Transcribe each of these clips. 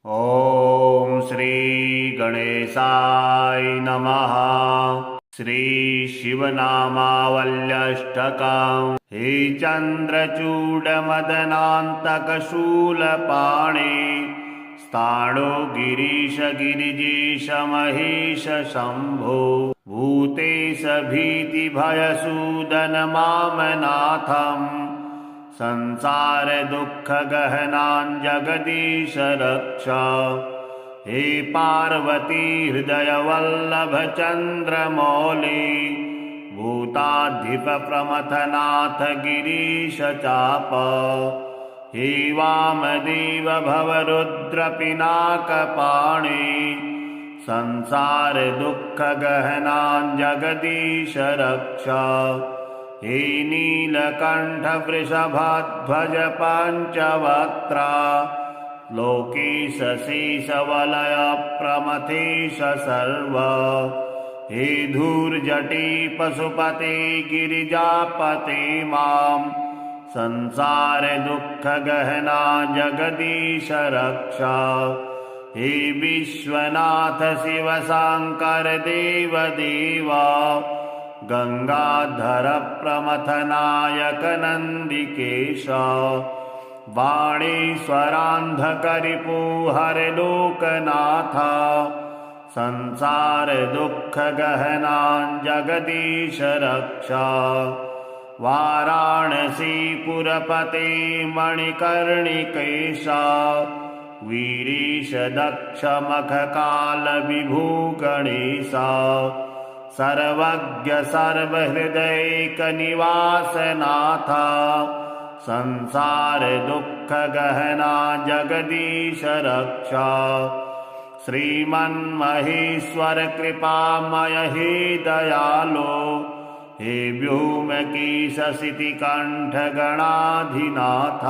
ॐ श्री गणेशाय नमः। श्री शिवनामावल्यष्टकम्। हे चन्द्रचूडमदनान्तकशूलपाणे स्थाणो गिरीश गिरिजेश महेश शम्भो भूतेश भीतिभयसूदन मामनाथम् संसार दुःख गहनां जगदीश रक्ष। हे पार्वती हृदय वल्लभ चन्द्रमौली भूताधिप प्रमथनाथ गिरीश चाप। हे वामदेव भवरुद्र पिनाकपाणि संसार दुःख गहनां जगदीश रक्ष। हे नीलकण्ठ वृषभध्वज पञ्चवक्त्रा लोकेश शेषवलय प्रमथेश सर्व। हे धूर्जटी पशुपते गिरिजापते मां संसार दुःख गहना जगदीश रक्ष। हे विश्वनाथ शिव शंकर देव देवा गंगाधर प्रमथनायक नंदिकेश। वाणीश्वरान्धकरिपुहर लोकनाथ संसार दुःख गहना जगदीश रक्ष। वाराणसी पुरपते मणिकर्णिकेश वीरेश दक्ष मखकाल विभू गणेश। सर्वज्ञ सर्वहृदैक निवासनाथ संसार दुःख गहना जगदीश रक्ष। श्रीमन्महेश्वर कृपामय हे दयालो हे व्योमकेश शितिकण्ठ गणाधिनाथ।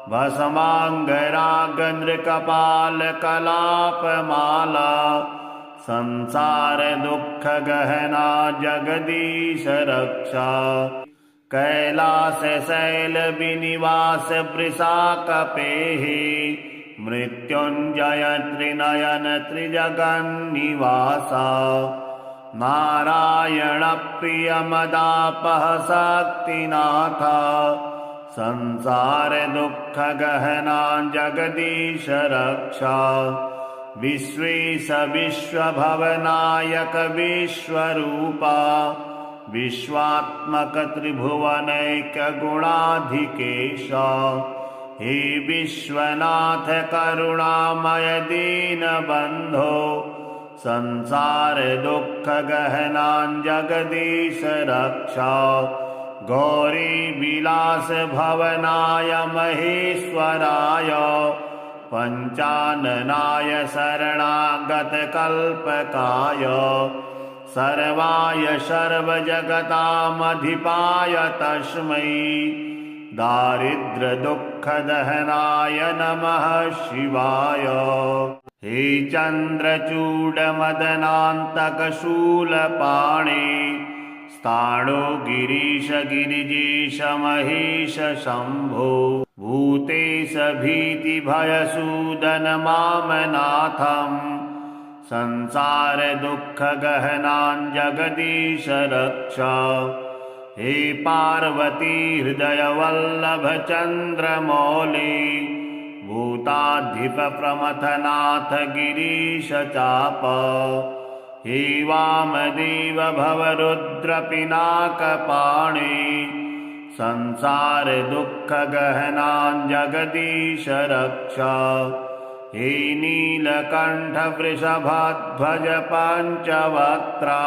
भस्मांगराग नृकपाल कलापमाला संसार दुःख गहना जगदीश रक्षा। कैलास शैल विनिवास वृषाकपेहि मृत्युंजय त्रिनयन त्रिजगन्निवास। नारायण प्रिय मदापह शक्तिनाथ संसार दुःख गहना जगदीश रक्षा। विश्वेश विश्वभवनायक विश्वरूपा विश्वात्मक त्रिभुवनैक गुणाधिकेश। हे विश्वनाथ करुणामय दीनबन्धो संसार दुःख गहना जगदीश रक्षा। गौरी विलास भवनाय महेश्वराय पंचाननाय शरणागत कल्पकाय सर्वाय सर्वजगतामधिपाय तस्मै दारिद्र दुःख दहनाय नमः शिवाय। हे चन्द्रचूड मदनान्तक शूलपाणे स्थाणो गिरीश गिरिजेश महेश शम्भो भूतेश भीतिभयसूदन मामनाथम् संसार दुःख गहनां जगदीश रक्ष। हे पार्वती हृदय वल्लभ चन्द्रमौली भूताधिप प्रमथनाथ गिरीश चाप। हे वामदेव भवरुद्र पिनाकपाणि संसार दुःख गहनां जगदीश रक्ष। हे नीलकण्ठ वृषभध्वज पञ्चवक्त्रा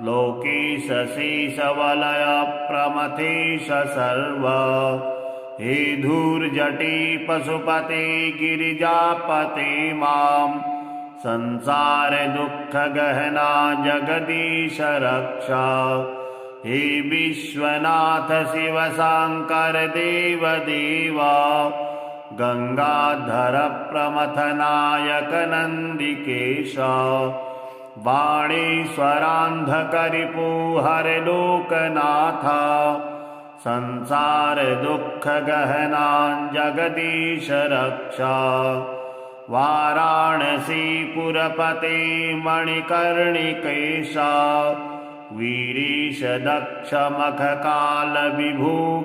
लोकेश शेषवलय प्रमथेश सर्व। हे धूर्जटी पशुपते गिरिजापते मां संसार दुःख गहना जगदीश रक्ष। हे विश्वनाथ शिव शंकर देव देवा गंगाधर प्रमथनायक नंदिकेश। वाणीश्वरान्धकरिपुहर लोकनाथ संसार दुःख गहना जगदीश रक्षा। वाराणसीपुरपते मणिकर्णिकेशा वीरीश दक्षमखकालविभू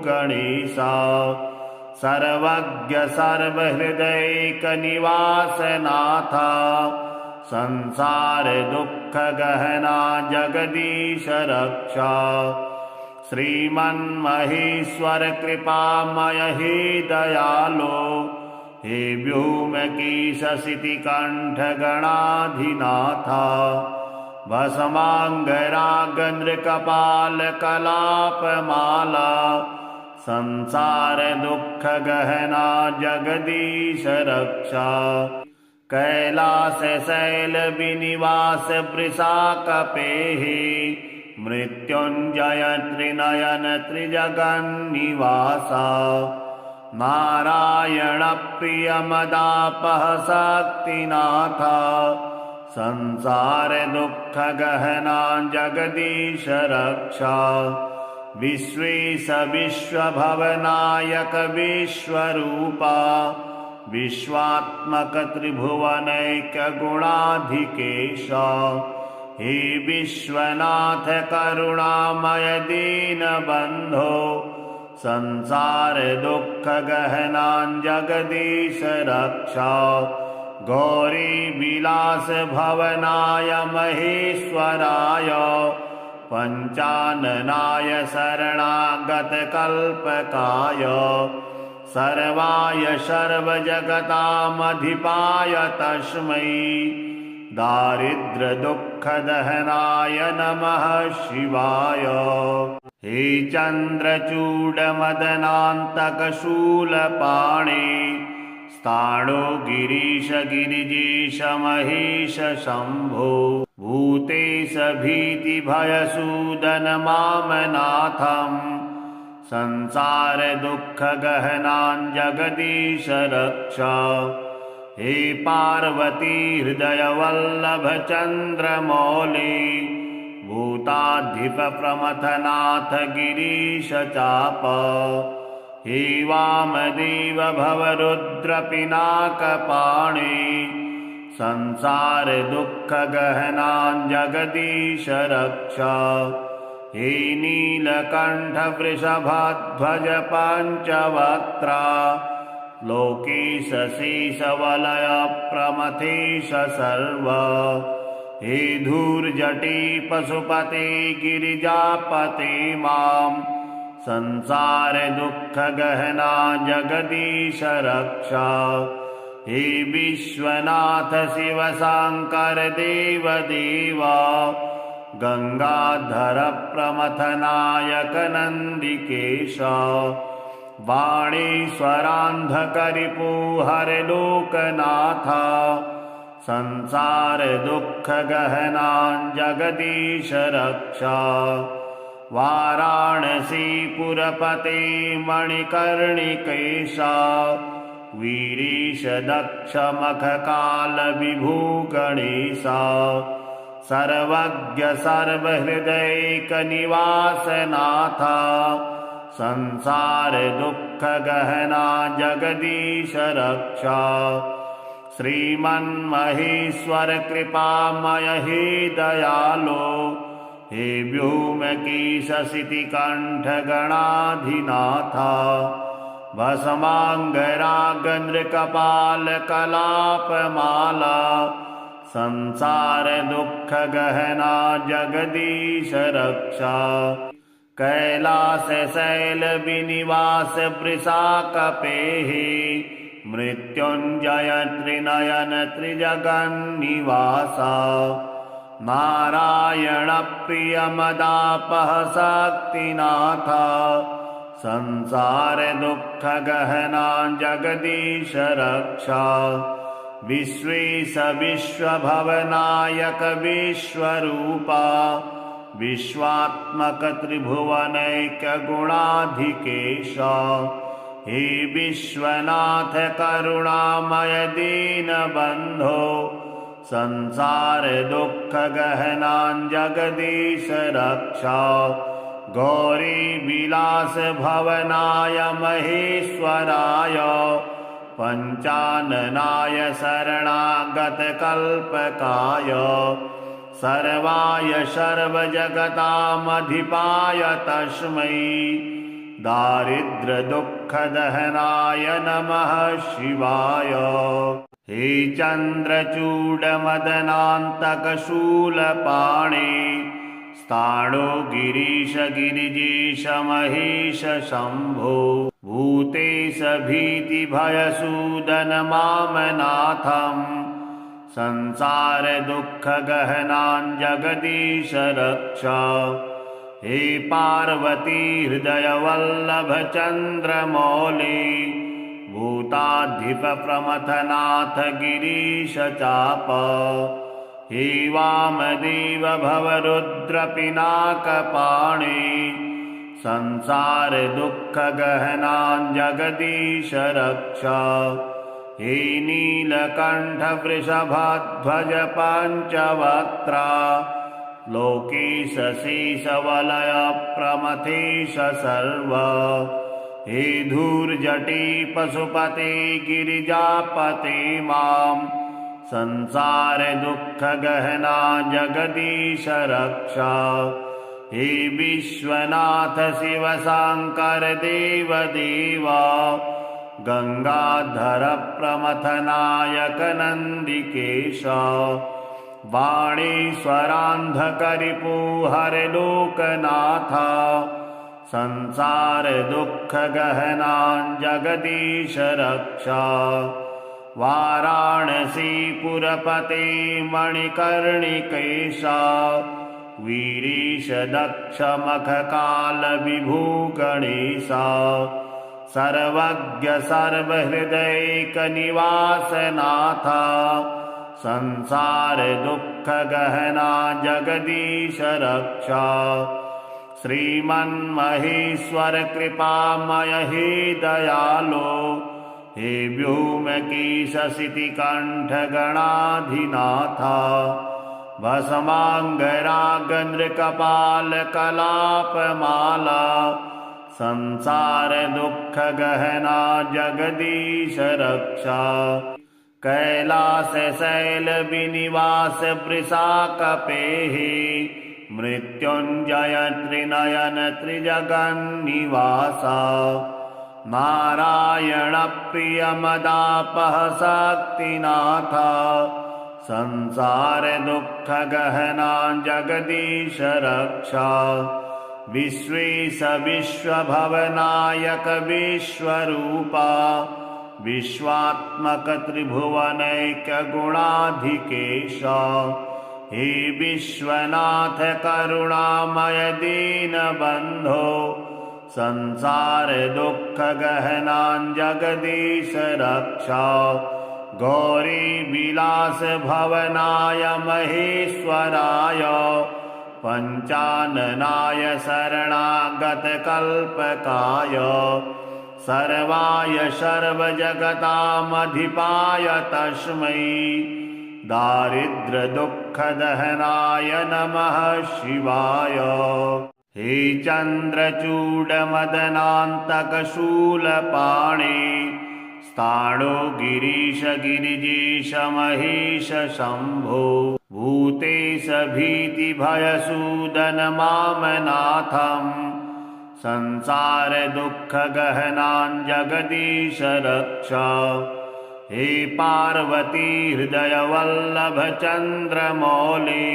गणेशा सर्वज्ञ सर्वहृदैकनिवासनाथा संसार दुःखगहना जगदीश रक्षा श्रीमन्महेश्वर कृपामय हे दयालो हे व्योमकेशसितिकण्ठगणाधिनाथा भस्माङ्गरागन्द्रकपालकलापमाला संसार दुःखगहना जगदीश रक्षा कैलास शैलविनिवास वृषाकपेः मृत्युञ्जय त्रिनयन त्रिजगन्निवासा नारायण प्रियमदापः शक्तिनाथा संसार दुःखगहना जगदीश रक्षा विश्वेश विश्वभवनायक विश्वरूपा विश्वात्मक त्रिभुवनैक गुणाधिकेशा हे विश्वनाथ करुणामय दीनबन्धो संसार दुःखगहना जगदीश रक्षा गौरी विलास भवनाय महेश्वराय पञ्चाननाय शरणागत कल्पकाय सर्वाय सर्वजगतामधिपाय तस्मै दारिद्र्यदुःखदहनाय नमः शिवाय हे चन्द्रचूडमदनान्तकशूलपाणे स्थाणो गिरीश गिरिजेश महेश शम्भो भूतेश भीतिभयसूदन मामनाथम् संसार दुःखगहना जगदीश रक्षा हे पार्वती हृदय वल्लभ चन्द्रमौली भूताधिप प्रमथनाथ गिरीश चाप हे वामदेव भवरुद्र पिनाकपाणि संसार दुःखगहना जगदीश रक्षा हे नीलकण्ठ वृषभध्वज पञ्चवक्त्रा लोकेश शेषवलय प्रमथेश सर्व हे धूर्जटी पशुपते गिरिजापते मां संसार दुःखगहना जगदीश रक्षा हे विश्वनाथ शिव शङ्कर देव देवा गंगाधर प्रमथनायक नन्दिकेशा वाणीश्वरान्धकरिपुहर लोकनाथा संसार दुःखगहना जगदीश रक्षा वाराणसीपुरपते मणिकर्णिकेशा वीरीश दक्षमखकालविभू गणेशा सर्वज्ञ सर्वहृदैकनिवासनाथा संसार दुःखगहना जगदीश रक्षा श्रीमन्महेश्वर कृपामय हे दयालो हे व्योमकेशसितिकण्ठगणाधिनाथा भस्माङ्गरागन्द्रकपालकलापमाला संसार दुःखगहना जगदीश रक्षा कैलास शैलविनिवास वृषाकपेः मृत्युञ्जय त्रिनयन त्रिजगन्निवासा नारायण प्रियमदापः शक्तिनाथा संसार दुःखगहना जगदीश रक्षा विश्वेश विश्वभवनायक विश्वरूपा विश्वात्मक त्रिभुवनैक गुणाधिकेशा हे विश्वनाथ करुणामय दीनबन्धो संसार दुःखगहना जगदीश रक्षा गौरी विलास भवनाय महेश्वराय पञ्चाननाय शरणागतकल्पकाय सर्वाय सर्वजगतामधिपाय तस्मै दारिद्र्यदुःखदहनाय नमः शिवाय। हे चन्द्रचूडमदनान्तकशूलपाणे स्थाणो गिरीश गिरिजेश महेश शम्भो भूतेश भीतिभयसूदन मामनाथम् संसारदुःखगहनान् जगदीश रक्ष। हे पार्वती हृदयवल्लभ चन्द्रमौले भूताधिपप्रमथनाथ गिरीश चाप। हे वामदेव भवरुद्रपिनाकपाणे संसारदुःखगहनान् जगदीश रक्ष। हे नीलकण्ठ वृषभध्वज पञ्चवक्त्रा लोकेश शेषवलय प्रमथेश सर्व। हे धूर्जटी पशुपते गिरिजापते मां संसारदुःखगहना जगदीश रक्ष। हे विश्वनाथ शिव शङ्कर देव देवा गंगाधर प्रमथनायक नन्दिकेश। वाणीश्वरान्धकरिपुहर लोकनाथ संसारदुःखगहनान् जगदीश रक्ष। वाराणसीपुरपते मणिकर्णिकेश वीरेश दक्ष मखकालविभू गणेश। सर्वज्ञ सर्वहृदैकनिवासनाथ संसारदुःखगहना जगदीश रक्ष। श्रीमन्महेश्वर कृपामय हे दयालो हे व्योमकेशशितिकण्ठगणाधिनाथ भस्माङ्गरागन्द्रकपालकलापमाला संसारदुःखगहना जगदीश रक्ष। कैलासशैलविनिवास वृषाकपेः मृत्युञ्जय त्रिनयन त्रिजगन्निवास। नारायणप्रियमदापः शक्तिनाथ संसारदुःखगहना जगदीश रक्ष। विश्वेश विश्वभवनायक विश्वरूपा विश्वात्मक त्रिभुवनैक गुणाधिकेश। हे विश्वनाथ करुणामय दीनबन्धो संसारदुःखगहनान् जगदीश रक्ष। गौरीविलास भवनाय महेश्वराय पञ्चाननाय शरणागतकल्पकाय सर्वाय सर्वजगतामधिपाय तस्मै दारिद्र्यदुःखदहनाय नमः शिवाय। हे चन्द्रचूडमदनान्तकशूलपाणे स्थाणो गिरीश गिरिजेश महेश शम्भो भूतेश भीतिभयसूदन मामनाथम् संसारदुःखगहनान् जगदीश रक्ष। हे पार्वती हृदयवल्लभ चन्द्रमौले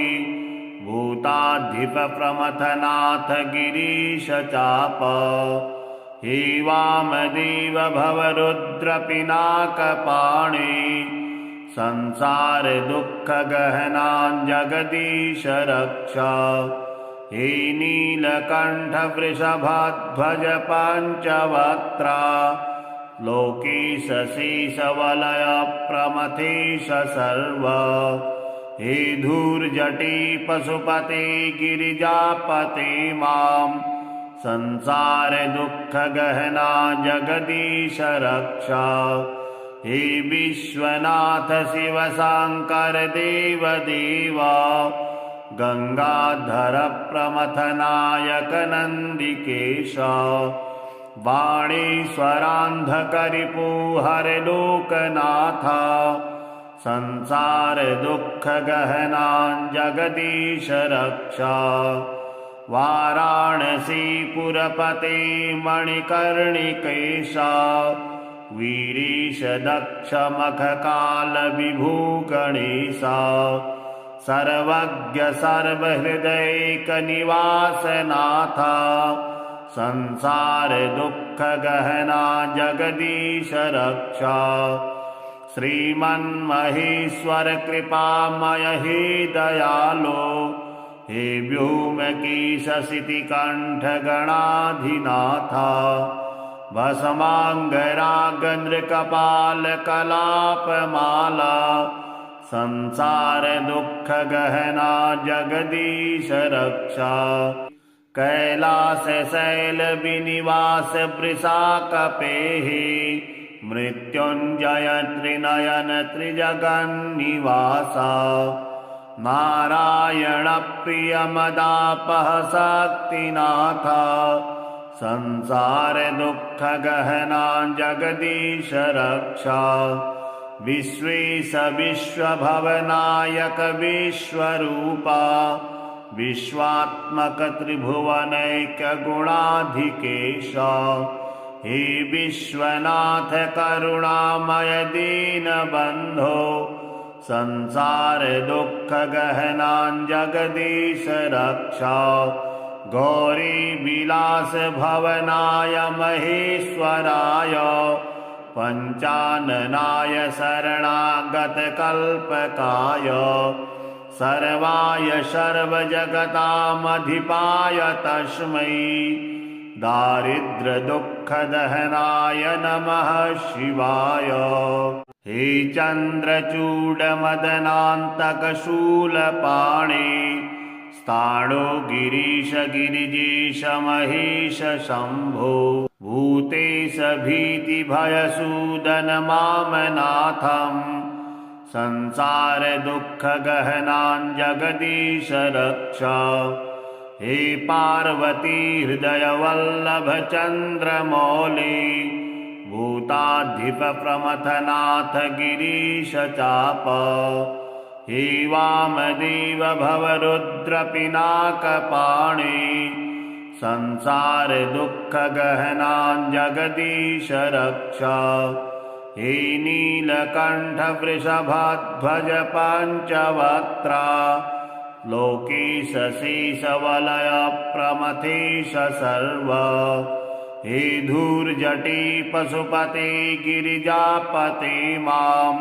भूताधिपप्रमथनाथ गिरीश चाप। हे वामदेव भवरुद्रपिनाकपाणे संसारदुःखगहनान् जगदीश रक्ष। हे नीलकण्ठ वृषभध्वज पञ्चवक्त्रा लोकेश शेषवलय प्रमथेश सर्व। हे धूर्जटी पशुपते गिरिजापते मां संसारदुःखगहना जगदीश रक्ष। हे विश्वनाथ शिव शङ्कर देव देवा गंगाधर प्रमथनायक नन्दिकेश। वाणीश्वरान्धकरिपुहरलोकनाथा संसार दुःख गहनां जगदीश रक्षा वाराणसी पुरपते मणिकर्णिकेशा वीरीश दक्ष मख काल विभू गणेशा सर्वज्ञ सर्वहृदैक निवास नाथा संसार दुःख गहना जगदीश रक्षा श्रीमन्महेश्वर कृपामय हे दयालो हे व्योमकेश शितिकण्ठ गणाधिनाथा भस्मांगरागन्द्रकपाल कलापमाला संसार दुःख गहना जगदीश रक्षा कैलास शैल विनिवास वृषाकपेहि मृत्युंजय त्रिनयन त्रिजगन्निवासा नारायण प्रिय मदापह शक्तिनाथा संसार दुःख गहना जगदीश रक्षा विश्वेश विश्वभवनायक विश्वरूपा विश्वात्मक त्रिभुवनैक गुणाधिकेशा हे विश्वनाथ करुणामय दीनबन्धो संसार दुःख गहना जगदीश रक्षा गौरी विलास भवनाय महेश्वराय पंचाननाय शरणागत कल्पकाय सर्वाय सर्वजगतामधिपाय तस्मै दारिद्र दुःख दहनाय नमः शिवाय हे चन्द्रचूड मदनान्तक शूलपाणे स्थाणो गिरीश गिरिजेश महेश शम्भो भूतेश भीतिभयसूदन मामनाथम् संसार दुःख गहना जगदीश रक्षा हे पार्वती हृदय वल्लभ चन्द्रमौली भूताधिप प्रमथनाथ गिरीश चाप हे वामदेव भवरुद्र पिनाकपाणि संसार दुःख गहना जगदीश रक्षा हे नीलकण्ठ वृषभध्वज पञ्चवक्त्रा लोकेश शेष वलय प्रमथेश सर्व हे धूर्जटी पशुपते गिरिजापते मां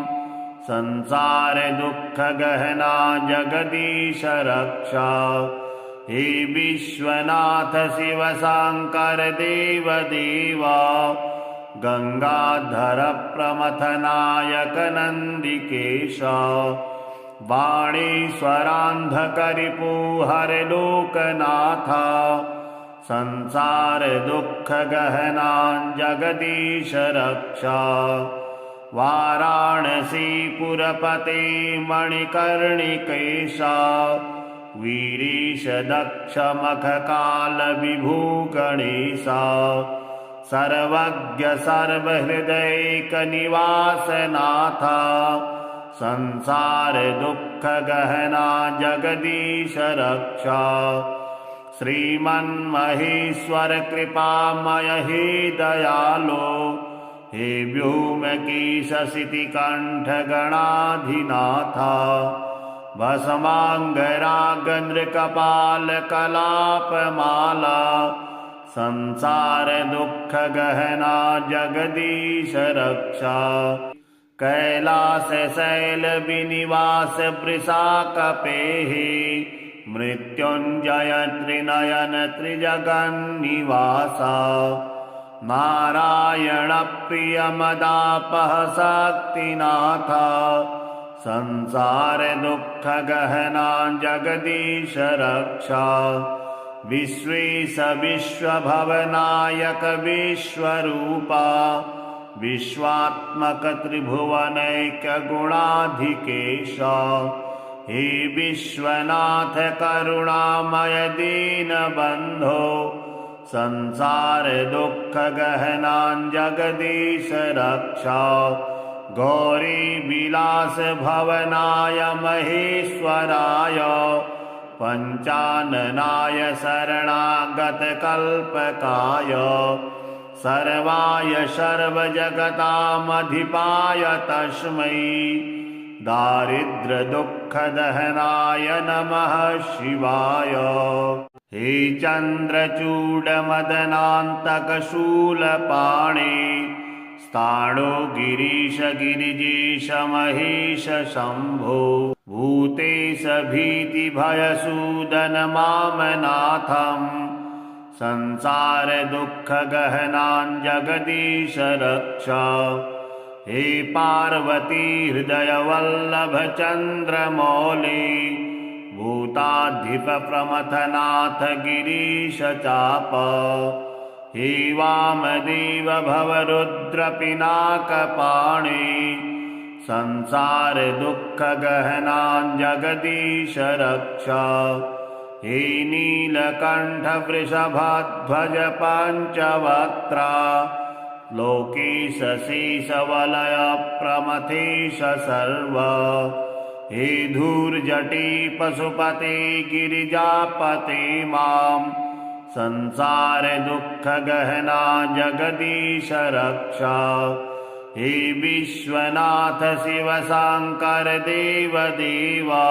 संसार दुःख गहना जगदीश रक्षा हे विश्वनाथ शिव शंकर देव देवा गंगाधर प्रमथनायक नंदिकेशा वाणीश्वरान्धकरिपुहर लोकनाथा संसार दुःख गहना जगदीश रक्षा वाराणसी पुरपते मणिकर्णिकेशा वीरीश दक्ष मख काल विभू गणेशा सर्वज्ञ सर्वहृदैक निवास नाथा संसार दुःख गहना जगदीश रक्षा श्रीमन्महेश्वर कृपामय हे दयालो हे व्योमकेश शितिकण्ठ गणाधिनाथा भस्मांगरागन्द्रकपाल कलापमाला संसार दुःख गहना जगदीश रक्षा कैलास शैल विनिवास वृषाकपेहि मृत्युंजय त्रिनयन त्रिजगन्निवासा नारायण प्रिय मदापह शक्तिनाथा संसार दुःख गहना जगदीश रक्षा विश्वेश विश्वभवनायक विश्वरूपा विश्वात्मक त्रिभुवनैक गुणाधिकेशा हे विश्वनाथ करुणामय दीनबन्धो संसार दुख गहनां जगदीश रक्षा गौरी विलास भवनाय महेश्वराय पंचाननाय शरणागत कल्पकाय सर्वाय सर्वजगतामधिपाय तस्मै दारिद्र्यदुःखदहनाय नमः शिवाय। हे चन्द्रचूडमदनान्तकशूलपाणे स्थाणो गिरीश गिरिजेश महेश शम्भो भूतेश भीतिभयसूदन मामनाथम् संसार दुःखगहनां जगदीश रक्षा। हे पार्वती हृदयवल्लभ चन्द्रमौले भूताधिप प्रमथनाथ गिरीश चाप हे वामदेव भवरुद्र पिनाकपाणे संसार दुःखगहनां जगदीश रक्षा। हे नीलकण्ठ वृषभध्वज पञ्चवक्त्रा लोकेश शेषवलय प्रमथेश सर्व हे धूर्जटी पशुपते गिरिजापते मां संसार दुःखगहना जगदीश रक्षा। हे विश्वनाथ शिव शङ्कर देव देवा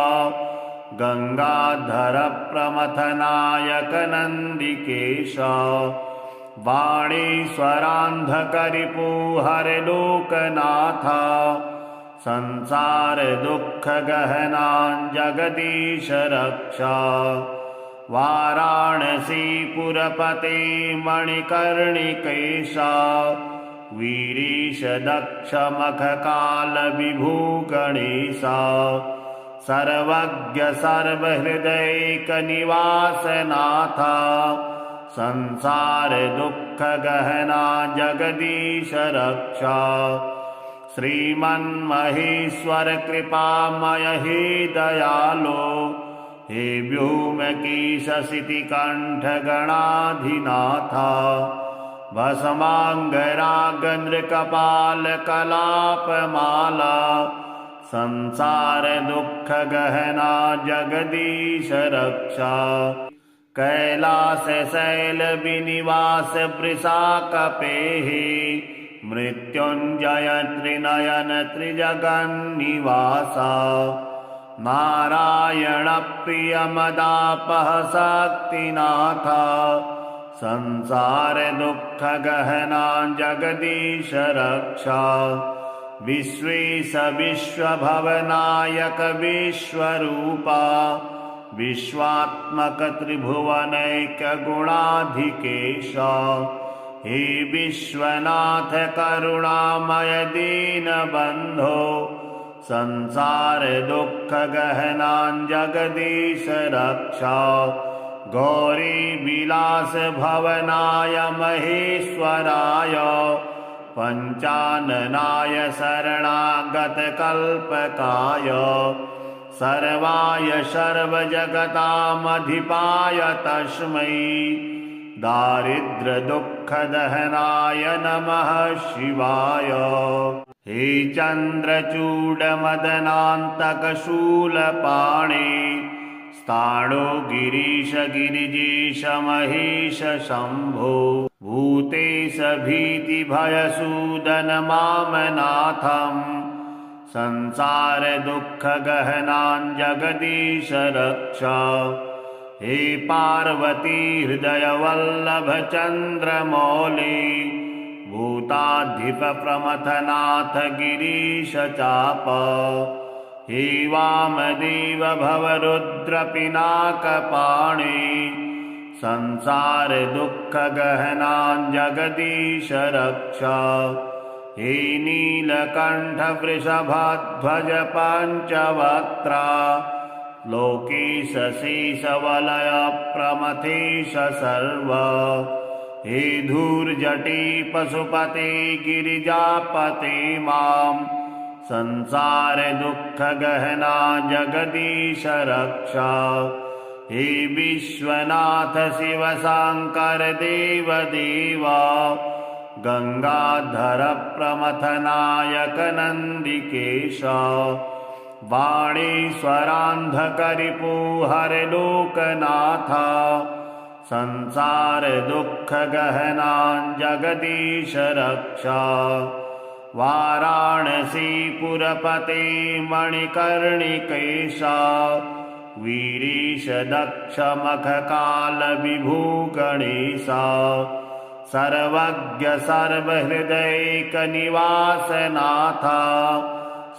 गंगाधर प्रमथनायक नंदिकेश वाणीश्वरान्धकरिपुहर लोकनाथ संसार दुःखगहनां जगदीश रक्षा। वाराणसीपुरपते मणिकर्णिकेश वीरीश दक्ष मखकाल विभू गणेश सर्वज्ञ सर्वहृदैकनिवासनाथ संसार दुःखगहना जगदीश रक्षा। श्रीमन्महेश्वर कृपामय हे दयालो हे व्योमकेश शितिकण्ठ गणाधिनाथ भस्माङ्गरागनृकपाल कलापमाला संसार दुःखगहना जगदीश रक्षा। कैलास शैल विनिवास वृषाकपेः मृत्युञ्जय त्रिनयन त्रिजगन्निवास नारायण प्रिय मदापह शक्तिनाथ संसार दुःखगहना जगदीश रक्षा। विश्वेश विश्वभवनायक विश्वरूपा विश्वात्मक त्रिभुवनैक गुणाधिकेश हे विश्वनाथ करुणामय दीनबन्धो संसार दुःखगहना जगदीश रक्षा। गौरी विलास भवनाय महेश्वराय पंचाननाय शरणागत कल्पकाय सर्वाय सर्वजगतामधिपाय तस्मै दारिद्र्यदुःखदहनाय नमः शिवाय। हे चन्द्रचूडमदनान्तकशूलपाणे स्थाणो गिरीश गिरिजेश महेश शम्भो भूतेश भीतिभयसूदन मामनाथम् संसार दुःखगहनां जगदीश रक्षा। हे पार्वती हृदयवल्लभ चन्द्रमौले भूताधिप प्रमथनाथ गिरीश चाप हे वामदेव भवरुद्र पिनाकपाणे संसार दुःखगहनां जगदीश रक्षा। हे नीलकण्ठ वृषभध्वज पञ्चवक्त्रा लोकेश शेषवलय प्रमथेश सर्व हे धूर्जटी पशुपते गिरिजापते मां संसार दुःखगहना जगदीश रक्षा। हे विश्वनाथ शिव शंकर देव देवा गंगाधर प्रमथ नायक नंदिकेश वाणीश्वरांधकरिपु हर लोकनाथ संसार दुख गहना जगदीश रक्षा वाराणसी पुरपते मणिकर्णिकेशा वीरीश दक्ष मख काल विभू गणेशा सर्वज्ञ सर्वहृदयैक निवासनाथा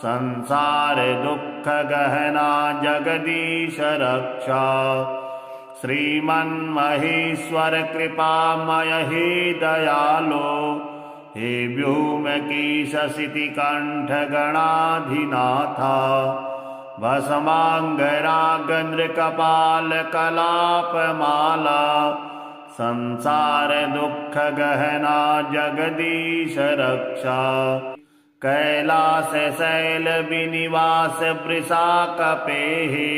संसार दुख गहना जगदीश रक्षा श्रीमन्महेश्वर कृपामय हे दयालो हे व्योमकेश शितिकण्ठ गणाधिनाथा भस्मांगरागन्द्रकपाल कलापमाला संसार दुख गहना जगदीश रक्षा कैलास शैल विनिवास वृषा कपेहि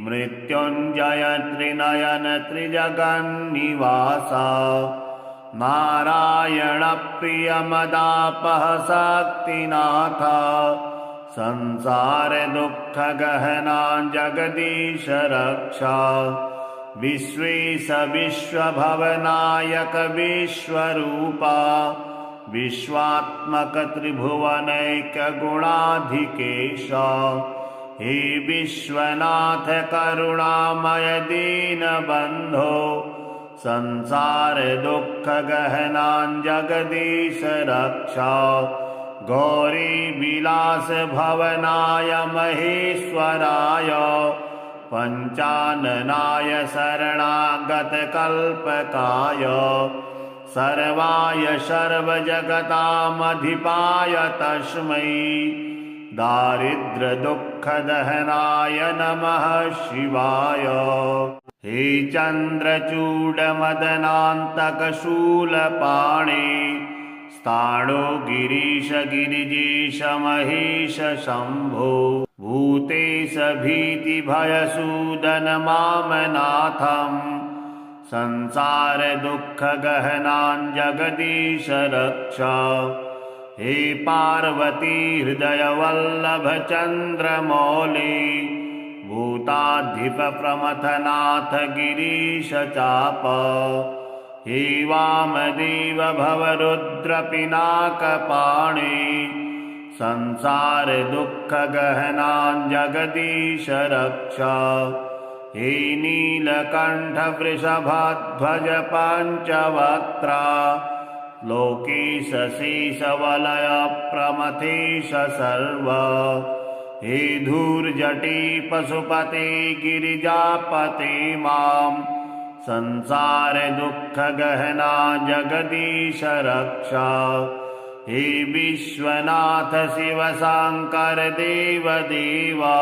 मृत्युंजय त्रिनयन त्रिजगन्निवासा नारायण प्रिय मदापह शक्तिनाथा संसार दुख गहना जगदीश रक्षा विश्वेश विश्वभवनायक विश्वरूपा विश्वात्मक त्रिभुवनैक गुणाधिकेश हे विश्वनाथ करुणामय दीनबन्धो संसार दुख गहना जगदीश रक्षा गौरी विलास भवनाय महेश्वराय पंचाननाय शरणागत कल्पकाय सर्वाय सर्वजगतामधिपाय तस्मै दारिद्र्य दुख दहनाय नमः शिवाय हे चन्द्रचूड मदनान्तक शूलपाणे स्थाणो गिरीश गिरिजेश महेश शम्भो भूतेश भीतिभयसूदन मामनाथम् संसार दुख गहना जगदीश रक्षा हे पार्वती हृदय वल्लभ चन्द्रमौली भूताधिप प्रमथनाथ गिरीश चाप हे वामदेव भवरुद्र पिनाकपाणि संसार दुख गहना जगदीश रक्षा हे नीलकण्ठ वृषभध्वज पञ्चवक्त्रा लोकेश शेष वलय प्रमथेश सर्व हे धूर्जटी पशुपते गिरिजापते मां संसार दुख गहना जगदीश रक्षा हे विश्वनाथ शिव शंकर देव देवा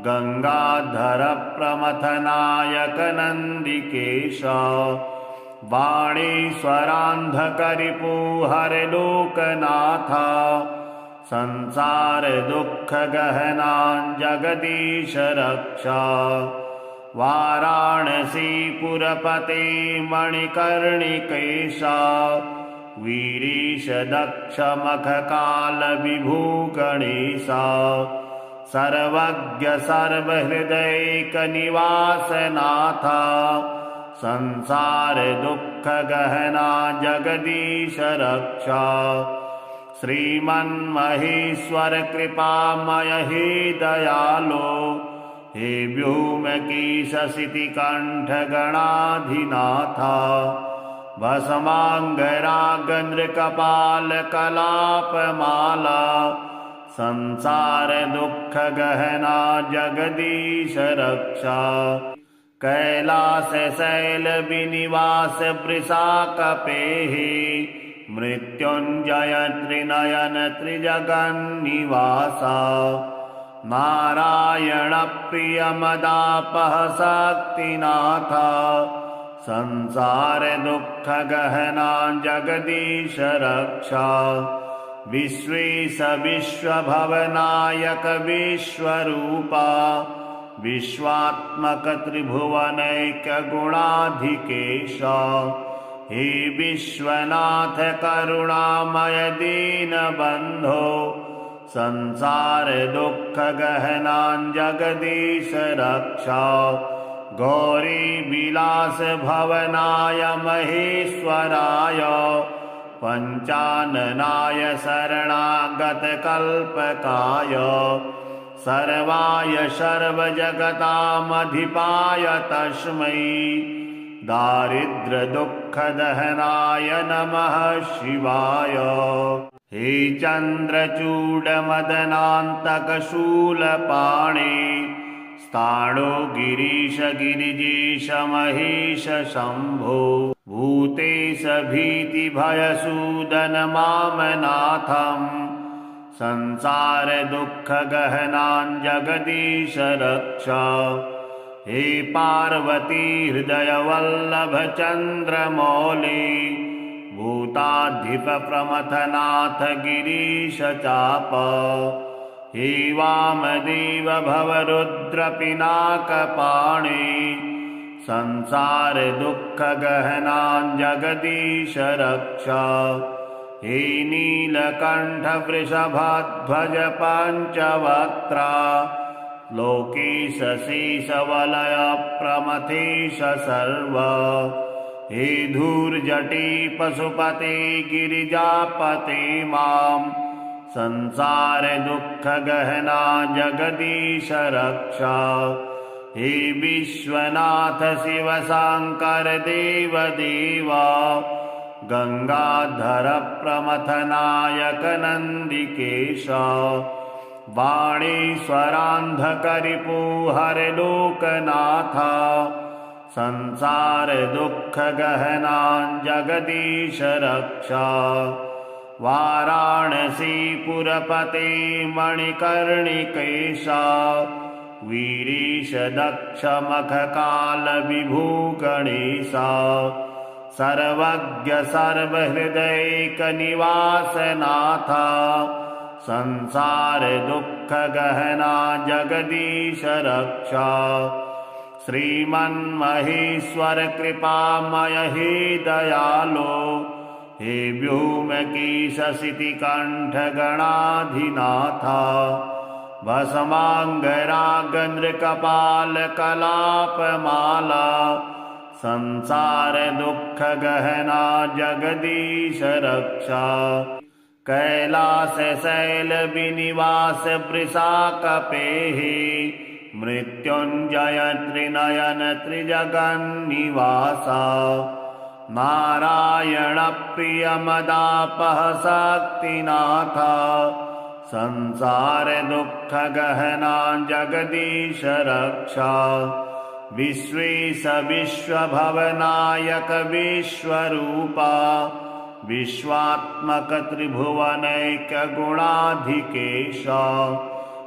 गंगाधर प्रमथ नायक नंदिकेश वाणीश्वरांधकरिपु हर लोकनाथा संसार दुख गहना जगदीश रक्षा वाराणसी पुरपते मणिकर्णिकेशा वीरीश दक्ष मख काल विभू गणेशा सर्वज्ञ सर्वहृदयैक निवासनाथा संसार दुख गहना जगदीश रक्षा श्रीमन्महेश्वर कृपामय हे दयालो हे व्योमकेश शितिकण्ठ गणाधिनाथा भस्मांगरागन्द्रकपाल कलापमाला संसार दुख गहना जगदीश रक्षा कैलास शैल विनिवास वृषा कपेहि मृत्युंजय त्रिनयन त्रिजगन्निवासा नारायण प्रिय मदापह शक्तिनाथा संसार दुख गहना जगदीश रक्षा विश्वेश विश्वभवनायक विश्वरूपा विश्वात्मकत्रिभुवनैक्यगुणाधिकेश हे विश्वनाथ करुणामय दीनबन्धो संसार दुःख गहनां जगदीश रक्षा गौरी विलास भवनाय महेश्वराय पञ्चाननाय शरणागत कल्पकाय सर्वाय सर्वजगतामधिपाय तस्मै दारिद्र्यदुःखदहनाय नमः शिवाय हे चन्द्रचूडमदनान्तकशूलपाणे स्थाणो गिरीश गिरिजेश महेश शम्भो भूतेश भीतिभयसूदन मामनाथम् संसार दुःखगहनां जगदीश रक्षा हे पार्वती हृदयवल्लभ चन्द्रमौले भूताधिप प्रमथनाथ गिरीश चाप हे वामदेव भवरुद्र पिनाकपाणे संसार दुःखगहनां जगदीश रक्षा हे नीलकण्ठ वृषभध्वज पञ्चवक्त्रा लोकेश शेषवलय प्रमथेश सर्व हे धूर्जटी पशुपते गिरिजापते मां संसार दुःखगहना जगदीश रक्षा हे विश्वनाथ शिव शङ्कर देव देवा गंगाधर प्रमथनायक नन्दिकेश वाणीश्वरान्धकरिपुहर लोकनाथ संसार दुःखगहनां जगदीश रक्षा वाराणसीपुरपते मणिकर्णिकेश वीरीश दक्ष मखकाल विभू गणेश सर्वज्ञ सर्वहृदैकनिवासनाथ संसार दुःखगहना जगदीश रक्षा श्रीमन्महेश्वर कृपामय हे दयालो हे व्योमकेश शितिकण्ठ गणाधिनाथ भस्माङ्गरागन्द्रकपाल कलापमाला संसार दुःखगहना जगदीश रक्षा कैलास शैल विनिवास वृषाकपेः मृत्युञ्जय त्रिनयन त्रिजगन्निवास नारायण प्रिय मदापह शक्तिनाथ संसार दुःखगहना जगदीश रक्षा विश्वेश विश्वभवनायक विश्वरूपा विश्वात्मक त्रिभुवनैक्यगुणाधिकेश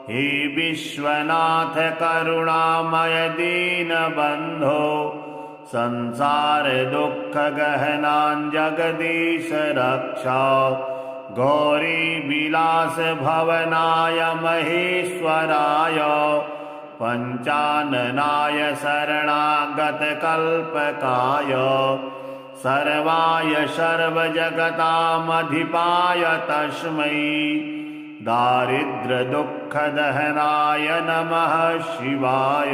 हे विश्वनाथ करुणामय दीनबन्धो संसार दुःखगहनां जगदीश रक्षा गौरी विलास भवनाय महेश्वराय पञ्चाननाय शरणागत कल्पकाय सर्वाय सर्वजगतामधिपाय तस्मै दारिद्र्यदुःखदहनाय नमः शिवाय।